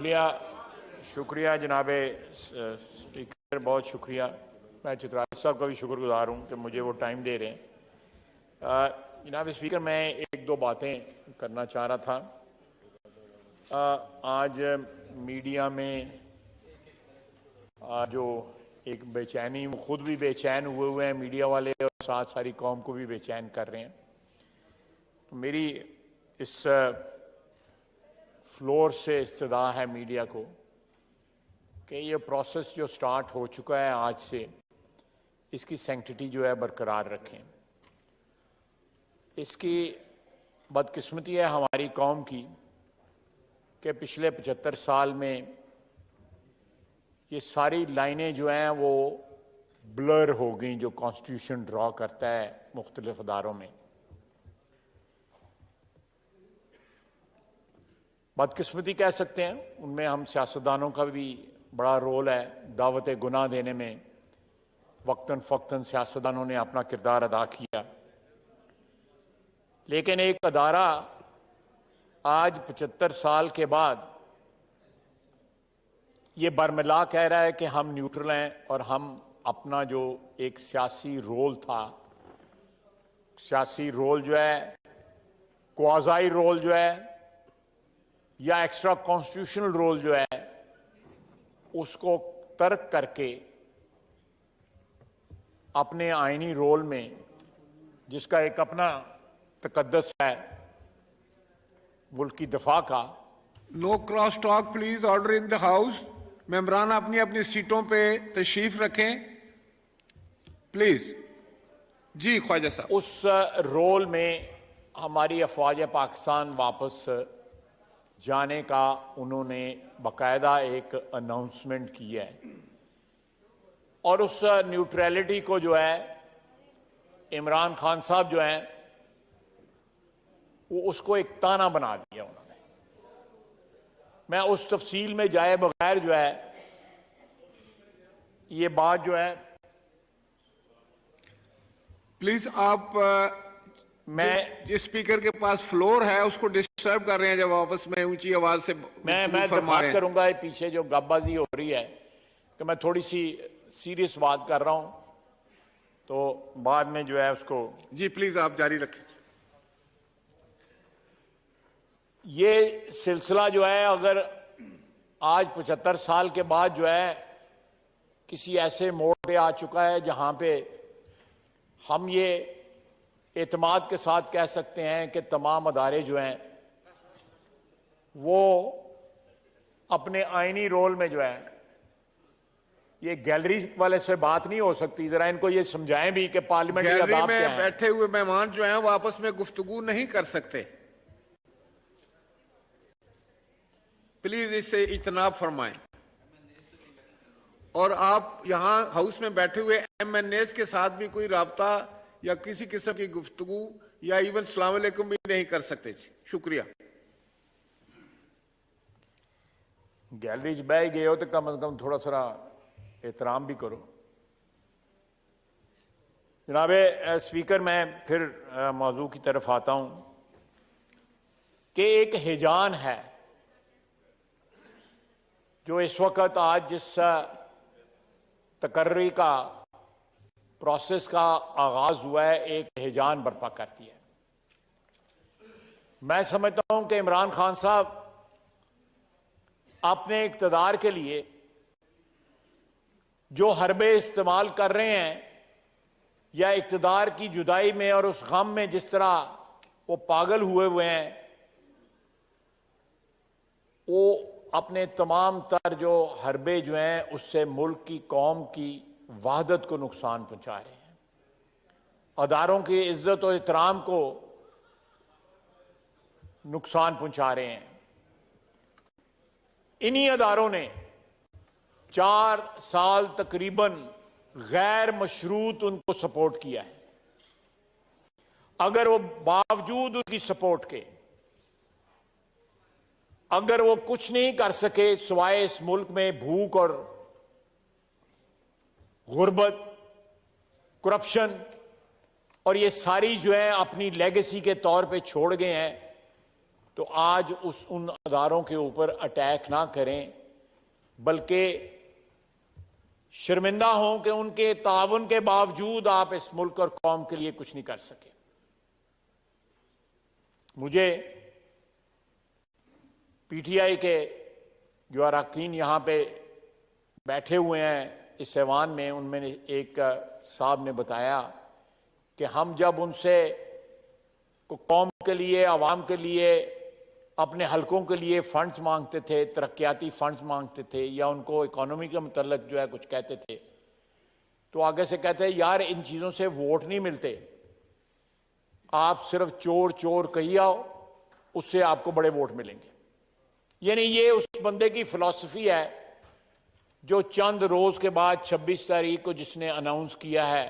शुक्रिया शुक्रिया जनाब स्पीकर, बहुत शुक्रिया। मैं चित्राल साहब का भी शुक्रगुजार हूँ कि मुझे वो टाइम दे रहे हैं। जनाब स्पीकर, मैं एक दो बातें करना चाह रहा था। आज मीडिया में जो एक बेचैनी, खुद भी बेचैन हुए हैं मीडिया वाले, और साथ सारी कौम को भी बेचैन कर रहे हैं। तो मेरी इस फ्लोर से इस्तदा है मीडिया को कि ये प्रोसेस जो स्टार्ट हो चुका है आज से, इसकी सैंक्टिटी जो है बरकरार रखें। इसकी बदकिस्मती है हमारी कौम की कि पिछले 75 साल में ये सारी लाइनें जो हैं वो ब्लर हो गई, जो कॉन्स्टिट्यूशन ड्रॉ करता है मुख्तलिफ अदारों में। बदकिस्मती कह सकते हैं, उनमें हम सियासतदानों का भी बड़ा रोल है। दावत गुनाह देने में वक्तन फ़क्तन सियासतदानों ने अपना किरदार अदा किया, लेकिन एक अदारा आज 75 साल के बाद ये बरमिला कह रहा है कि हम न्यूट्रल हैं और हम अपना जो एक सियासी रोल था, सियासी रोल जो है, क्वाज़ाई रोल जो है या एक्स्ट्रा कॉन्स्टिट्यूशनल रोल जो है, उसको तर्क करके अपने आईनी रोल में, जिसका एक अपना तकद्दस है मुल्क की दफा का। No cross talk please, order in the house. मेंबरान अपनी अपनी सीटों पे तशरीफ रखें प्लीज। जी ख्वाजा साहब, उस रोल में हमारी अफवाज पाकिस्तान वापस जाने का उन्होंने बाकायदा एक अनाउंसमेंट की है, और उस न्यूट्रलिटी को जो है इमरान खान साहब जो हैं वो उसको एक ताना बना दिया उन्होंने। मैं उस तफसील में जाए बगैर जो है ये बात जो है, प्लीज आप मैं जिस स्पीकर के पास फ्लोर है उसको डिस्टर्ब कर रहे हैं जब आपस में ऊंची आवाज से मैं दरख्वास्त करूंगा ये पीछे जो गपबाजी हो रही है कि मैं थोड़ी सी सीरियस बात कर रहा हूं, तो बाद में जो है उसको। जी प्लीज आप जारी रखें। ये सिलसिला जो है अगर आज 75 साल के बाद जो है किसी ऐसे मोड़ पे आ चुका है जहां पे हम ये एतमाद के साथ कह सकते हैं कि तमाम अदारे जो हैं वो अपने आईनी रोल में जो है, ये गैलरी वाले से बात नहीं हो सकती, जरा इनको ये समझाएं भी कि पार्लियामेंट गैलरी में बैठे हुए मेहमान जो हैं वो आपस में गुफ्तगू नहीं कर सकते। प्लीज इससे इज्तनाब फरमाएं। और आप यहां हाउस में बैठे हुए MNAs के साथ भी कोई राब्ता या किसी किस्म की गुफ्तगू या इवन सलाम अलैकुम भी नहीं कर सकते। शुक्रिया। गैलरी च बह गए हो तो कम से कम थोड़ा सा एहतराम भी करो। जनाब स्पीकर, मैं फिर मौजू की तरफ आता हूं कि एक हिजान है जो इस वक्त आज जिस तकर्री का प्रोसेस का आगाज हुआ है, एक हिजान बर्पा करती है। मैं समझता हूं कि इमरान खान साहब अपने इक़्तिदार के लिए जो हरबे इस्तेमाल कर रहे हैं, या इक़्तिदार की जुदाई में और उस गम में जिस तरह वो पागल हुए हैं, वो अपने तमाम तर जो हरबे जो हैं उससे मुल्क की, कौम की वहदत को नुकसान पहुंचा रहे हैं, अदारों की इज्जत और एहतराम को नुकसान पहुंचा रहे हैं। इन्हीं अदारों ने 4 साल तकरीबन गैर मशरूत उनको सपोर्ट किया है। अगर वो बावजूद उसकी सपोर्ट के अगर वो कुछ नहीं कर सके सिवाय इस मुल्क में भूख और गुर्बत, करप्शन और ये सारी जो है अपनी लेगेसी के तौर पे छोड़ गए हैं, तो आज उन अदारों के ऊपर अटैक ना करें, बल्कि शर्मिंदा हों कि उनके ताउन के बावजूद आप इस मुल्क और कौम के लिए कुछ नहीं कर सके। मुझे पीटीआई के जो अरकान यहां पे बैठे हुए हैं इस ऐवान में, उनमें एक साहब ने बताया कि हम जब उनसे कौम के लिए, आवाम के लिए, अपने हलकों के लिए फंड्स मांगते थे, तरक्याती फंड्स मांगते थे, या उनको इकोनॉमी के मुतल्लिक जो है कुछ कहते थे, तो आगे से कहते हैं यार इन चीज़ों से वोट नहीं मिलते, आप सिर्फ चोर चोर कही आओ, उससे आपको बड़े वोट मिलेंगे। यानी ये उस बंदे की फिलॉसफी है जो चंद रोज के बाद 26 तारीख को जिसने अनाउंस किया है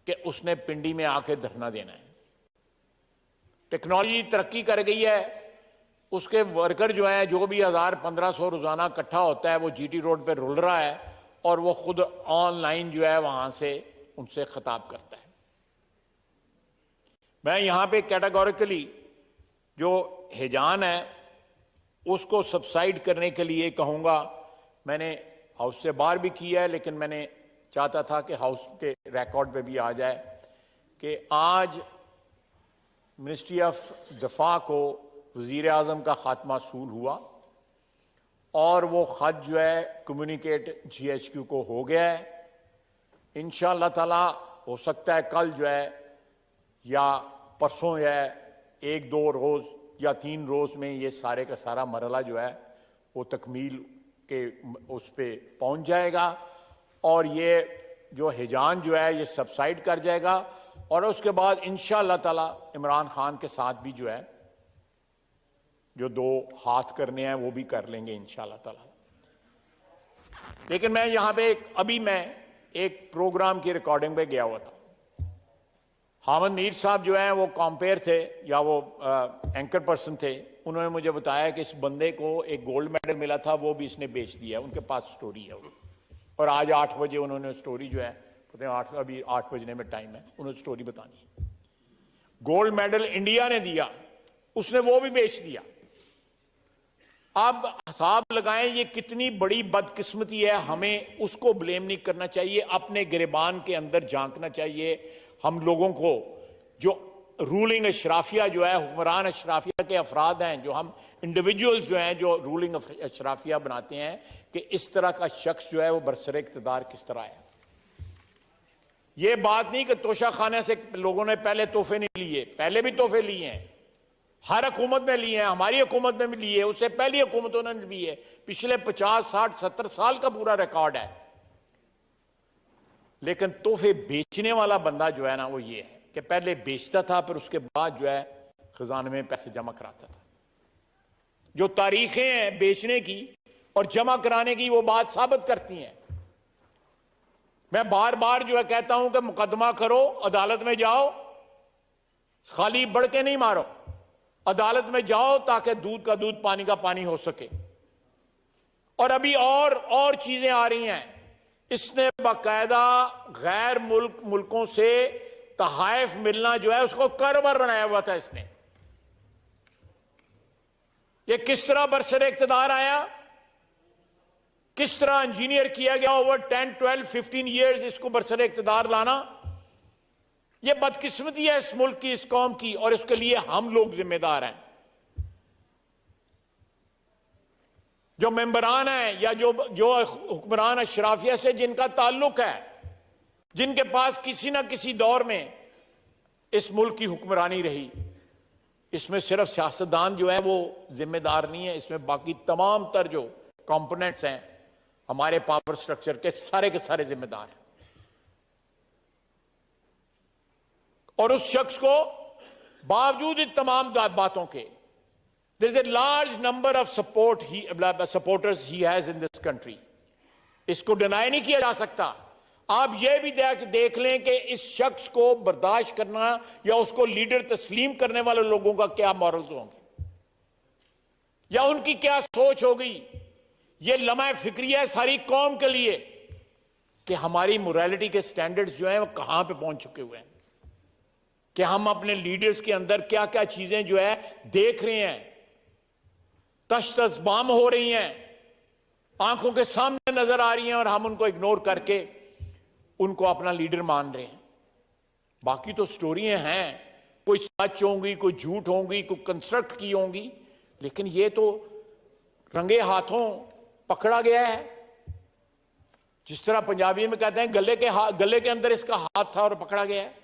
कि उसने पिंडी में आके धरना देना है। टेक्नोलॉजी तरक्की कर गई है, उसके वर्कर जो हैं, जो भी 1000-1500 रोजाना इकट्ठा होता है, वो जीटी रोड पे रुल रहा है और वो खुद ऑनलाइन जो है वहां से उनसे खिताब करता है। मैं यहां पे कैटेगोरिकली जो हिजान है उसको सबसाइड करने के लिए कहूंगा। मैंने हाउस से बाहर भी किया है, लेकिन मैंने चाहता था कि हाउस के रिकॉर्ड पे भी आ जाए कि आज मिनिस्ट्री ऑफ दफा को वजीर आजम का खात्मा सूल हुआ और वो खत जो है कम्युनिकेट GHQ को हो गया है। इंशाअल्लाह ताला हो सकता है कल जो है या परसों या 1-2 रोज या 3 रोज में ये सारे का सारा मरला जो है वो तकमील के उस पे पहुंच जाएगा और ये जो हिजान जो है ये सबसाइड कर जाएगा और उसके बाद इंशाअल्लाह ताला इमरान खान के साथ भी जो है जो 2 हाथ करने हैं वो भी कर लेंगे इंशाअल्लाह ताला। लेकिन मैं यहां पे अभी मैं एक प्रोग्राम की रिकॉर्डिंग पे गया हुआ था। हामिद मीर साहब जो हैं वो कॉम्पेयर थे या वो एंकर पर्सन थे, उन्होंने मुझे बताया कि इस बंदे को एक गोल्ड मेडल मिला था, वो भी इसने बेच दिया है, उनके पास स्टोरी है वो। और आज 8 बजे उन्होंने स्टोरी जो है, पता है अभी 8 बजने में टाइम है, उन्होंने स्टोरी बतानी है। गोल्ड मेडल इंडिया ने दिया, उसने वो भी बेच दिया। अब हिसाब लगाएं ये कितनी बड़ी बदकिस्मती है, हमें उसको ब्लेम नहीं करना चाहिए, अपने गिरबान के अंदर झांकना चाहिए। हम लोगों को जो रूलिंग अशराफिया जो है, हुक्मरान अशराफिया के अफराद हैं, जो हम इंडिविजुअल्स जो हैं जो रूलिंग अशराफिया बनाते हैं, कि इस तरह का शख्स जो है वो बरसर इक़्तिदार किस तरह है। ये बात नहीं कि तोशा खाने से लोगों ने पहले तोहफे नहीं लिए, पहले भी तोहफे लिए हैं, हर हुकूमत ने लिए हैं, हमारी हुकूमत ने भी लिए, उससे पहली हुकूमतों ने भी लिए। पिछले 50, 60, 70 साल का पूरा रिकॉर्ड है। लेकिन तोहफे बेचने वाला बंदा जो है ना वो ये है कि पहले बेचता था, फिर उसके बाद जो है खजाने में पैसे जमा कराता था। जो तारीखें हैं बेचने की और जमा कराने की वो बात साबित करती हैं। मैं बार बार जो है कहता हूं कि मुकदमा करो, अदालत में जाओ, खाली बढ़ के नहीं मारो, अदालत में जाओ ताकि दूध का दूध पानी का पानी हो सके। और अभी और चीजें आ रही हैं। इसने बाकायदा गैर मुल्कों से तहाइफ मिलना जो है उसको करवर बनाया हुआ था इसने। ये किस तरह बरसर इक़्तिदार आया, किस तरह इंजीनियर किया गया ओवर 10, 12, 15 ईयर्स इसको बरसर इक़्तिदार लाना। ये बदकिस्मती है इस मुल्क की, इस कौम की, और इसके लिए हम लोग जिम्मेदार हैं। जो मेंबरान हैं या जो हुक्मरान अशराफिया से जिनका ताल्लुक है, जिनके पास किसी ना किसी दौर में इस मुल्क की हुक्मरानी रही, इसमें सिर्फ सियासतदान जो है वो जिम्मेदार नहीं है, इसमें बाकी तमाम तर जो कंपोनेंट्स हैं हमारे पावर स्ट्रक्चर के सारे जिम्मेदार हैं। और उस शख्स को बावजूद इन तमाम बातों के, there is a large number of supporters he has in this country, इसको डिनाई नहीं किया जा सकता। आप यह भी देख लें कि इस शख्स को बर्दाश्त करना या उसको लीडर तस्लीम करने वाले लोगों का क्या मॉरल्स होंगे या उनकी क्या सोच होगी। यह लम्हा फिक्रिया है सारी कौम के लिए कि हमारी मोरालिटी के स्टैंडर्ड्स जो हैं वो कहां पे पहुंच चुके हुए हैं। कि हम अपने लीडर्स के अंदर क्या क्या चीजें जो है देख रहे हैं, तश तश बाम हो रही हैं, आंखों के सामने नजर आ रही हैं, और हम उनको इग्नोर करके उनको अपना लीडर मान रहे हैं। बाकी तो स्टोरियां हैं, कोई सच होंगी, कोई झूठ होंगी, कोई कंस्ट्रक्ट की होंगी, लेकिन ये तो रंगे हाथों पकड़ा गया है। जिस तरह पंजाबी में कहते हैं गले के अंदर इसका हाथ था और पकड़ा गया है,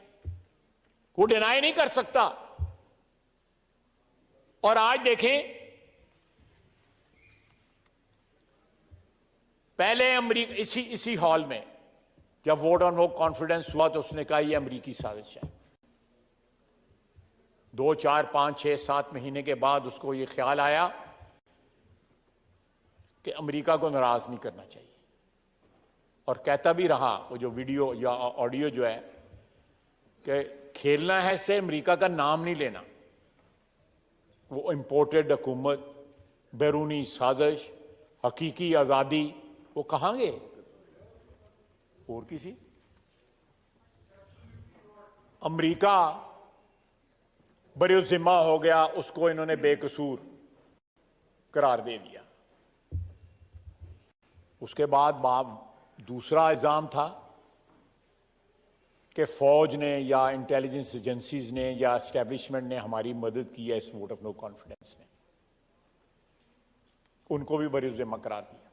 वो डिनाई नहीं कर सकता। और आज देखें, पहले अमेरिका इसी हॉल में जब वोट ऑन नो कॉन्फिडेंस हुआ तो उसने कहा यह अमेरिकी साजिश है। 2, 4, 5, 6, 7 महीने के बाद उसको यह ख्याल आया कि अमेरिका को नाराज नहीं करना चाहिए, और कहता भी रहा, वो जो वीडियो या ऑडियो जो है, कि खेलना है से अमेरिका का नाम नहीं लेना। वो इंपोर्टेड हुकूमत, बैरूनी साजिश, हकीकी आजादी, वो कहां गए? और किसी अमेरिका बरिज़िम्मा हो गया, उसको इन्होंने बेकसूर करार दे दिया। उसके बाद दूसरा इल्जाम था कि फौज ने या इंटेलिजेंस एजेंसीज ने या एस्टेब्लिशमेंट ने हमारी मदद की है इस वोट ऑफ नो कॉन्फिडेंस में, उनको भी बरिज़िम्मा करार दिया।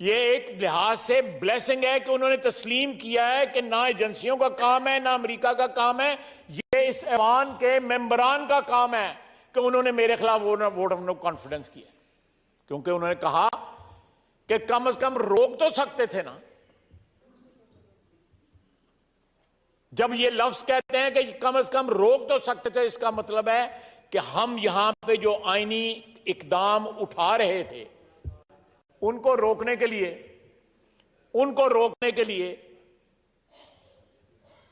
ये एक लिहाज से ब्लेसिंग है कि उन्होंने तस्लीम किया है कि ना एजेंसियों का काम है, ना अमेरिका का काम है, ये इस ऐवान के मेंबरान का काम है कि उन्होंने मेरे खिलाफ वोट ऑफ नो कॉन्फिडेंस किया। क्योंकि उन्होंने कहा कि कम से कम रोक तो सकते थे ना। जब ये लफ्ज कहते हैं कि कम से कम रोक तो सकते थे, इसका मतलब है कि हम यहां पे जो आईनी इकदाम उठा रहे थे उनको रोकने के लिए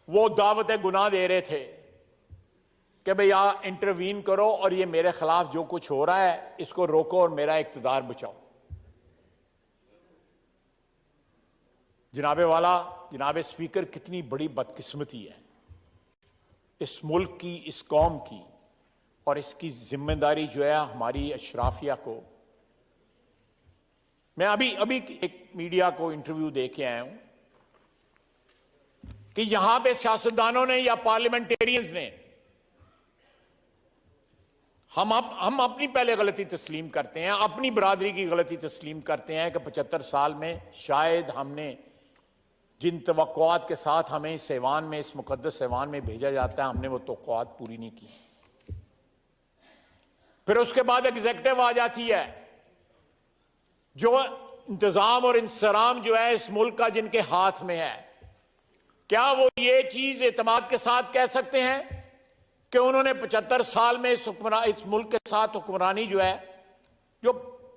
वो दावत गुनाह दे रहे थे कि भैया इंटरवीन करो और ये मेरे खिलाफ जो कुछ हो रहा है इसको रोको और मेरा इख्तिदार बचाओ। जनाबे स्पीकर, कितनी बड़ी बदकिस्मती है इस मुल्क की, इस कौम की, और इसकी जिम्मेदारी जो है हमारी अशराफिया को। मैं अभी एक मीडिया को इंटरव्यू दे के आया हूं कि यहां पे सियासतदानों ने या पार्लियामेंटेरियंस ने, हम अपनी पहले गलती तस्लीम करते हैं, अपनी बरादरी की गलती तस्लीम करते हैं कि 75 साल में शायद हमने जिन तवक्कुआत के साथ हमें इस ऐवान में, इस मुकद्दस ऐवान में भेजा जाता है, हमने वो तवक्कुआत पूरी नहीं की। फिर उसके बाद एग्जीक्यूटिव आ जाती है जो इंतजाम और इंसराम जो है इस मुल्क का जिनके हाथ में है। क्या वो ये चीज एतमाद के साथ कह सकते हैं कि उन्होंने 75 साल में इस मुल्क के साथ हुक्मरानी जो है, जो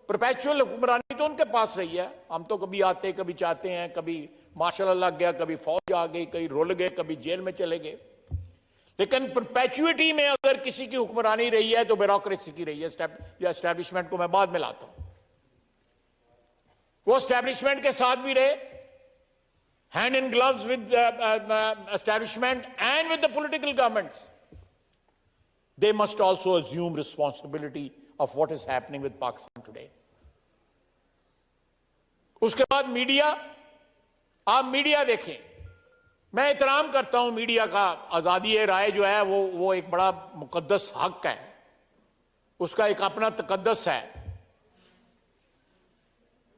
परपेचुअल हुक्मरानी तो उनके पास रही है, हम तो कभी आते कभी चाहते हैं, कभी मार्शल लग गया, कभी फौज आ गई, कभी रुल गए, कभी जेल में चले गए, लेकिन परपेचुइटी में अगर किसी की हुक्मरानी रही है तो ब्यूरोक्रेसी की रही है। या एस्टैब्लिशमेंट को मैं बाद में लाता हूं, वो एस्टैब्लिशमेंट के साथ भी रहे, hand in gloves with establishment and with the political governments. They must also assume responsibility of what is happening with Pakistan today. उसके बाद मीडिया, आप मीडिया देखें, मैं एहतराम करता हूं मीडिया का, आजादी राय जो है वो एक बड़ा मुकद्दस हक है, उसका एक अपना तकद्दस है।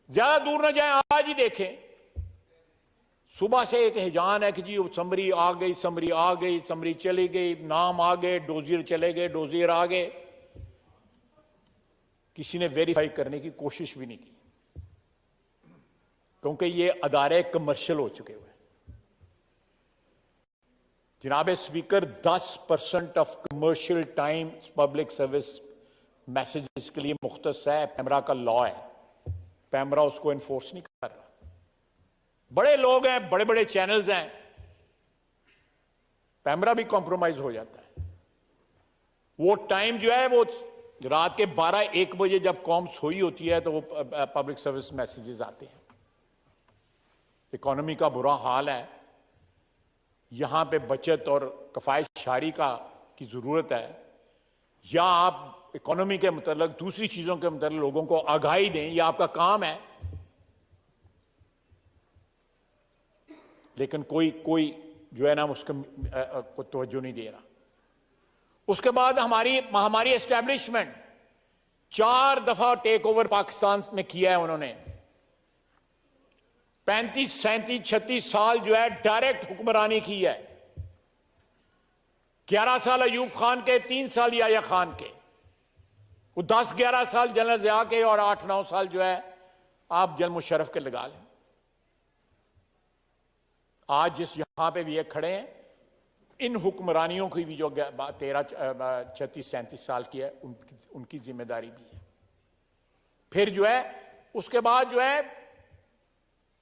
ज्यादा दूर न जाए, आज ही देखें, सुबह से एक हिजान है कि जी समरी आ गई, समरी आ गई, समरी चली गई, नाम आ गए, डोजियर चले गए, डोजियर आ गए। किसी ने वेरीफाई करने की कोशिश भी नहीं की, क्योंकि ये अदारे कमर्शियल हो चुके हुए। जनाब speaker, 10% of commercial time public service messages के लिए मुख्तस है। पैमरा का लॉ है, पैमरा उसको एनफोर्स नहीं कर रहा। बड़े लोग हैं, बड़े बड़े चैनल्स हैं, पैमरा भी कॉम्प्रोमाइज हो जाता है। वो टाइम जो है वो रात के 12-1 बजे जब कौम सोई होती है तो वो पब्लिक सर्विस मैसेजेस आते हैं। इकोनॉमी का बुरा हाल है, यहां पे बचत और कफायशारी की जरूरत है, या आप इकोनॉमी के मतलब दूसरी चीजों के मतलब लोगों को आगाही दें, यह आपका काम है। लेकिन कोई जो है ना उसको तवज्जो नहीं दे रहा। उसके बाद हमारी एस्टैब्लिशमेंट 4 दफा टेक ओवर पाकिस्तान में किया है उन्होंने। 35, 37, 36 साल जो है डायरेक्ट हुक्मरानी की है। 11 साल अयूब खान के, 3 साल याह्या खान के, वो 10-11 साल जनरल ज़िया के, और 8-9 साल जो है आप जनरल मुशर्रफ के लगा लें। आज जिस यहां पे भी ये खड़े हैं, इन हुक्मरानियों की भी जो 13, 36, 37 साल की है, उनकी जिम्मेदारी भी है। फिर जो है उसके बाद जो है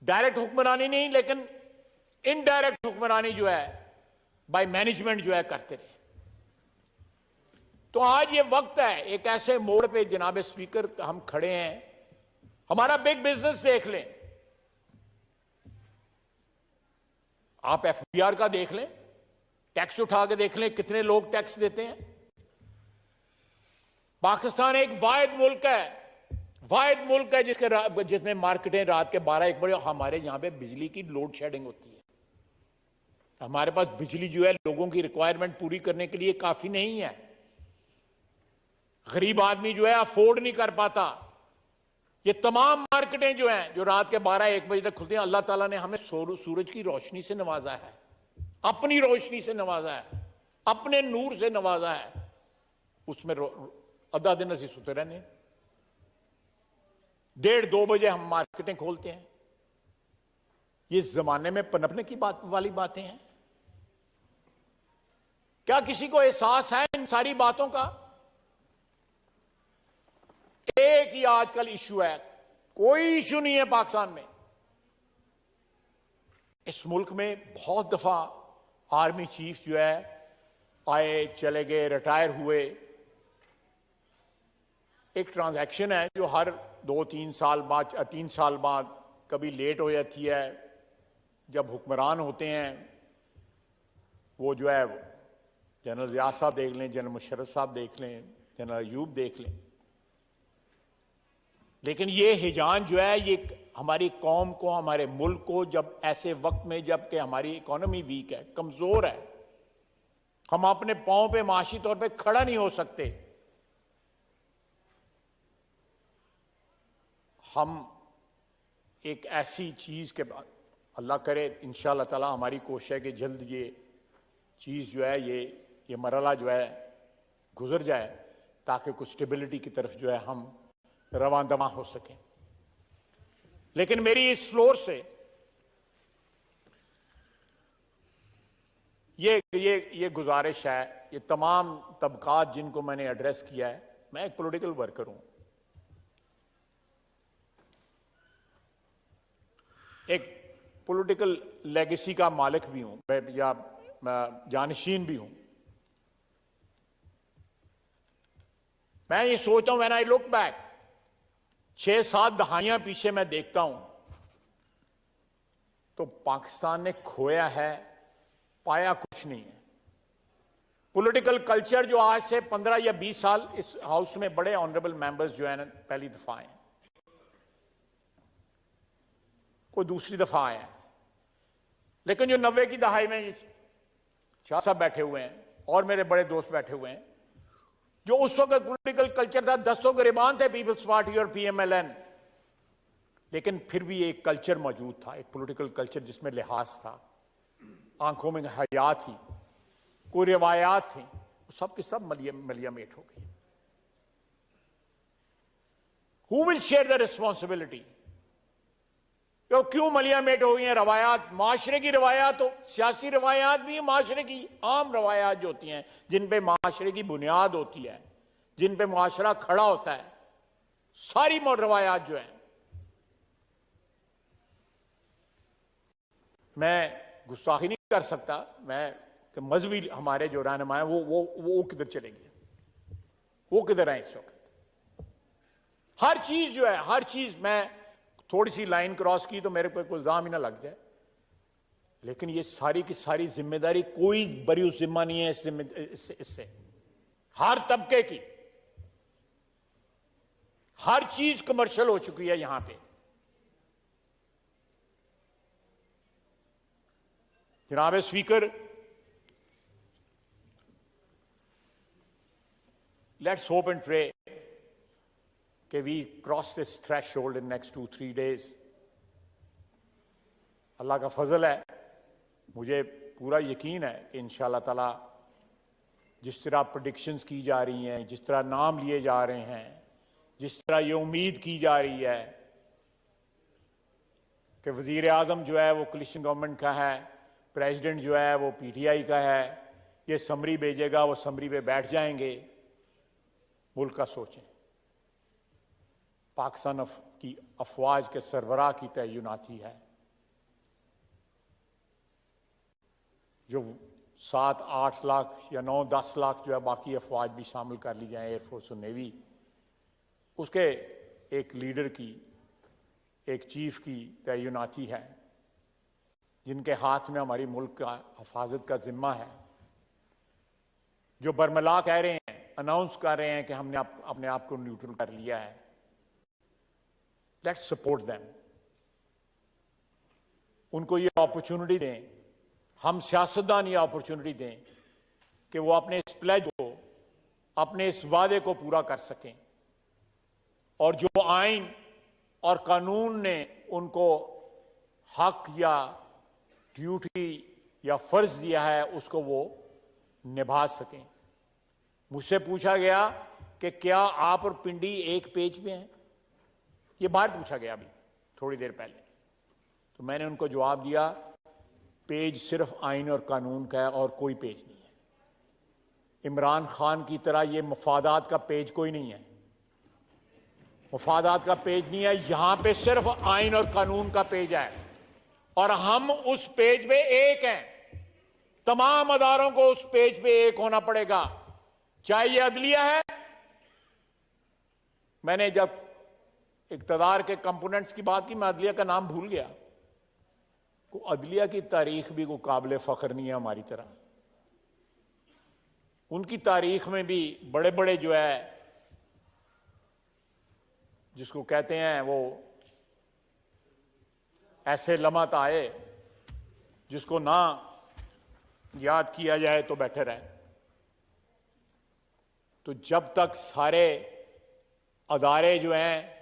डायरेक्ट हुक्मरानी नहीं, लेकिन इनडायरेक्ट हुक्मरानी जो है बाय मैनेजमेंट जो है करते रहे। तो आज ये वक्त है, एक ऐसे मोड़ पे जनाब स्पीकर हम खड़े हैं। हमारा बिग बिजनेस देख लें, आप एफबीआर का देख लें, टैक्स उठा के देख लें कितने लोग टैक्स देते हैं। पाकिस्तान एक वाहिद मुल्क है जिसमें मार्केटें रात के 12-1 बजे, हमारे यहां पे बिजली की लोड शेडिंग होती है। हमारे पास बिजली जो है लोगों की रिक्वायरमेंट पूरी करने के लिए काफी नहीं है। गरीब आदमी जो है अफोर्ड नहीं कर पाता। ये तमाम मार्केटें जो हैं जो रात के 12-1 बजे तक खुलती हैं, अल्लाह ताला ने हमें सूरज की रोशनी से नवाजा है, अपनी रोशनी से नवाजा है, अपने नूर से नवाजा है। उसमें आधा दिन असी सुते रहने, 1:30-2 बजे हम मार्केटें खोलते हैं। ये जमाने में पनपने की वाली बातें हैं। क्या किसी को एहसास है इन सारी बातों का? एक ही आजकल इशू है, कोई इशू नहीं है पाकिस्तान में। इस मुल्क में बहुत दफा आर्मी चीफ जो है आए चले गए, रिटायर हुए। एक ट्रांजैक्शन है जो हर 2-3 साल बाद, 3 साल बाद कभी लेट हो जाती है। जब हुक्मरान होते हैं वो जो है जनरल ज़िया साहब देख लें, जनरल मुशर्रफ साहब देख लें, जनरल अयूब देख लें। लेकिन ये हिजान जो है ये हमारी कौम को, हमारे मुल्क को, जब ऐसे वक्त में जबकि हमारी इकोनॉमी वीक है, कमजोर है, हम अपने पांव पे माशी तौर पे खड़ा नहीं हो सकते, हम एक ऐसी चीज के बाद, अल्लाह करे इंशाअल्लाह ताला हमारी कोशिश है कि जल्द ये चीज जो है ये मरहला जो है गुजर जाए, ताकि कुछ स्टेबिलिटी की तरफ जो है हम रवां दवा हो सकें। लेकिन मेरी इस फ्लोर से ये गुजारिश है, ये तमाम तबकात जिनको मैंने एड्रेस किया है, मैं एक पॉलिटिकल वर्कर हूं, एक पॉलिटिकल लेगेसी का मालिक भी हूं, या जानशीन भी हूं। मैं ये सोचता हूं, व्हेन आई लुक बैक, 6-7 दहाइयां पीछे मैं देखता हूं, तो पाकिस्तान ने खोया है, पाया कुछ नहीं है। पॉलिटिकल कल्चर जो आज से 15 या 20 साल इस हाउस में बड़े ऑनरेबल मेंबर्स जो है ना पहली दफा आए, कोई दूसरी दफा आया है। लेकिन जो 90 की दहाई में शाह साहब बैठे हुए हैं और मेरे बड़े दोस्त बैठे हुए हैं, जो उस वक्त पॉलिटिकल कल्चर था, दस्तों गिरबान थे पीपल्स पार्टी और पीएमएलएन, लेकिन फिर भी एक कल्चर मौजूद था, एक पॉलिटिकल कल्चर जिसमें लिहाज था, आंखों में हया थी, कोई रिवायात थी, सब के सब मलियामेट हो गई। Who will share the responsibility? तो क्यों मलियामेट हो गई हैं? रवायात, माशरे की रवायात हो, सियासी रवायात भी, माशरे की आम रवायात जो होती हैं, जिन पे माशरे की बुनियाद होती है, जिन पे माशरा खड़ा होता है, सारी रवायात जो है, मैं गुस्ताखी नहीं कर सकता, मैं कि मजहबी हमारे जो रहनुमा है वो किधर चले गए, वो किधर है इस वक्त? हर चीज जो है, हर चीज, मैं थोड़ी सी लाइन क्रॉस की तो मेरे पे कोई इल्जाम ही ना लग जाए, लेकिन ये सारी की सारी जिम्मेदारी कोई बरी जिम्मा नहीं है इससे हर तबके की हर चीज कमर्शियल हो चुकी है यहां पे। जनाब speaker, let's hope and pray कि we cross this threshold in next 2-3 days. अल्लाह का फजल है, मुझे पूरा यकीन है कि इंशाअल्लाह ताला जिस तरह प्रेडिक्शंस की जा रही हैं, जिस तरह नाम लिए जा रहे हैं, जिस तरह ये उम्मीद की जा रही है कि वजीर आजम जो है वो कोलिशन गवर्नमेंट का है, प्रेसिडेंट जो है वो पीटीआई का है, ये समरी भेजेगा, वो समरी पे बैठ जाएंगे। मुल्क का सोचें, पाकिस्तान की अफवाज के सरबराह की तयनाती है, जो 7-8 लाख या 9-10 लाख जो है बाकी अफवाज भी शामिल कर ली जाए, एयरफोर्स और नेवी, उसके एक लीडर की, एक चीफ की तयनाती है, जिनके हाथ में हमारी मुल्क का हिफाजत का जिम्मा है, जो बरमला कह रहे हैं, अनाउंस कर रहे हैं कि हमने अपने आप को न्यूट्रल कर लिया है। लेट्स सपोर्ट देम, उनको ये अपॉर्चुनिटी दें, हम सियासतदान ये अपॉर्चुनिटी दें कि वो अपने इस प्लेज को, अपने इस वादे को पूरा कर सकें, और जो आइन और कानून ने उनको हक या ड्यूटी या फर्ज दिया है उसको वो निभा सकें। मुझसे पूछा गया कि क्या आप और पिंडी एक पेज पे हैं, ये बाहर पूछा गया अभी थोड़ी देर पहले, तो मैंने उनको जवाब दिया पेज सिर्फ आइन और कानून का है और कोई पेज नहीं है। इमरान खान की तरह ये मफादात का पेज कोई नहीं है, मफादात का पेज नहीं है, यहां पे सिर्फ आइन और कानून का पेज है, और हम उस पेज पे एक हैं। तमाम अदारों को उस पेज पे एक होना पड़ेगा, चाहे ये अदलिया है। मैंने जब इक्तदार के कंपोनेंट्स की बात की, मैं अदलिया का नाम भूल गया। को अदलिया की तारीख भी कोई काबिल फख्र नहीं है हमारी तरह। उनकी तारीख में भी बड़े बड़े जो है, जिसको कहते हैं वो ऐसे लम्हात आए जिसको ना याद किया जाए तो बेहतर है। तो जब तक सारे अदारे जो हैं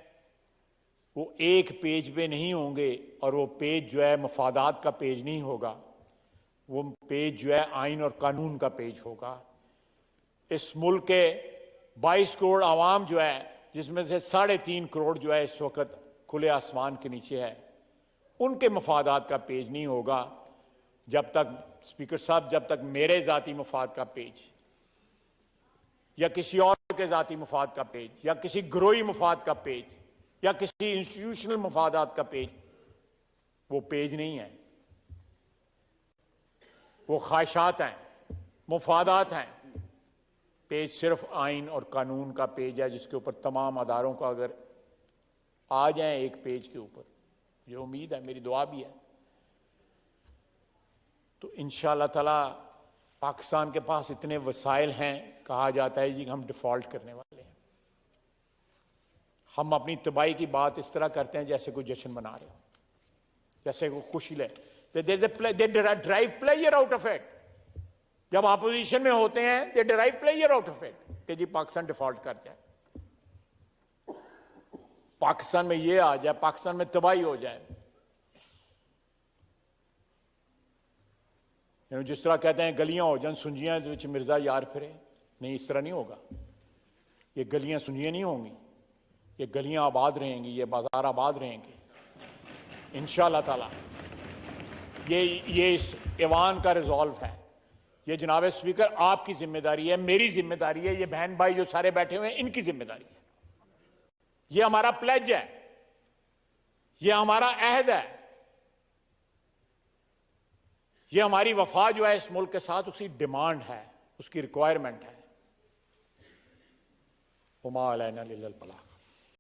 वो एक पेज पे नहीं होंगे, और वो पेज जो है मफादात का पेज नहीं होगा, वो पेज जो है आइन और कानून का पेज होगा। इस मुल्क के 22 करोड़ आवाम जो है, जिसमें से 3.5 करोड़ जो है इस वक्त खुले आसमान के नीचे है, उनके मफादात का पेज नहीं होगा जब तक, स्पीकर साहब, जब तक मेरे जाती मफाद का पेज या किसी और के जाती मफाद का पेज या किसी ग्रोही मफाद का पेज या किसी इंस्टीट्यूशनल मफादात का पेज, वो पेज नहीं है, वो ख्वाहिशात हैं, मफादात हैं। पेज सिर्फ आइन और कानून का पेज है, जिसके ऊपर तमाम अदारों का अगर आ जाए एक पेज के ऊपर, ये उम्मीद है, मेरी दुआ भी है, तो इंशाअल्लाह ताला पाकिस्तान के पास इतने वसाइल हैं, कहा जाता है जी हम डिफॉल्ट करने वाले हैं। हम अपनी तबाही की बात इस तरह करते हैं जैसे कोई जश्न मना रहे हो, जैसे कोई खुशी ले, they drive player out of it. जब अपोजिशन में होते हैं they drive player out of it कि जी पाकिस्तान डिफॉल्ट कर जाए, पाकिस्तान में ये आ जाए, पाकिस्तान में तबाही हो जाए। जिस तरह कहते हैं गलियां हो जाए सुंजियां विच मिर्जा यार फिरे, नहीं, इस तरह नहीं होगा। ये गलियां सुंजियां नहीं होंगी, ये गलियां आबाद रहेंगी, ये बाजार आबाद रहेंगे इंशाअल्लाह ताला। ये इस ऐवान का रिजॉल्व है। ये जनाब स्पीकर आपकी जिम्मेदारी है, मेरी जिम्मेदारी है, ये बहन भाई जो सारे बैठे हुए हैं इनकी जिम्मेदारी है। ये हमारा प्लेज है, ये हमारा अहद है, ये हमारी वफा जो है इस मुल्क के साथ, उसकी डिमांड है, उसकी रिक्वायरमेंट है। उमा अलैना लिल बलाग।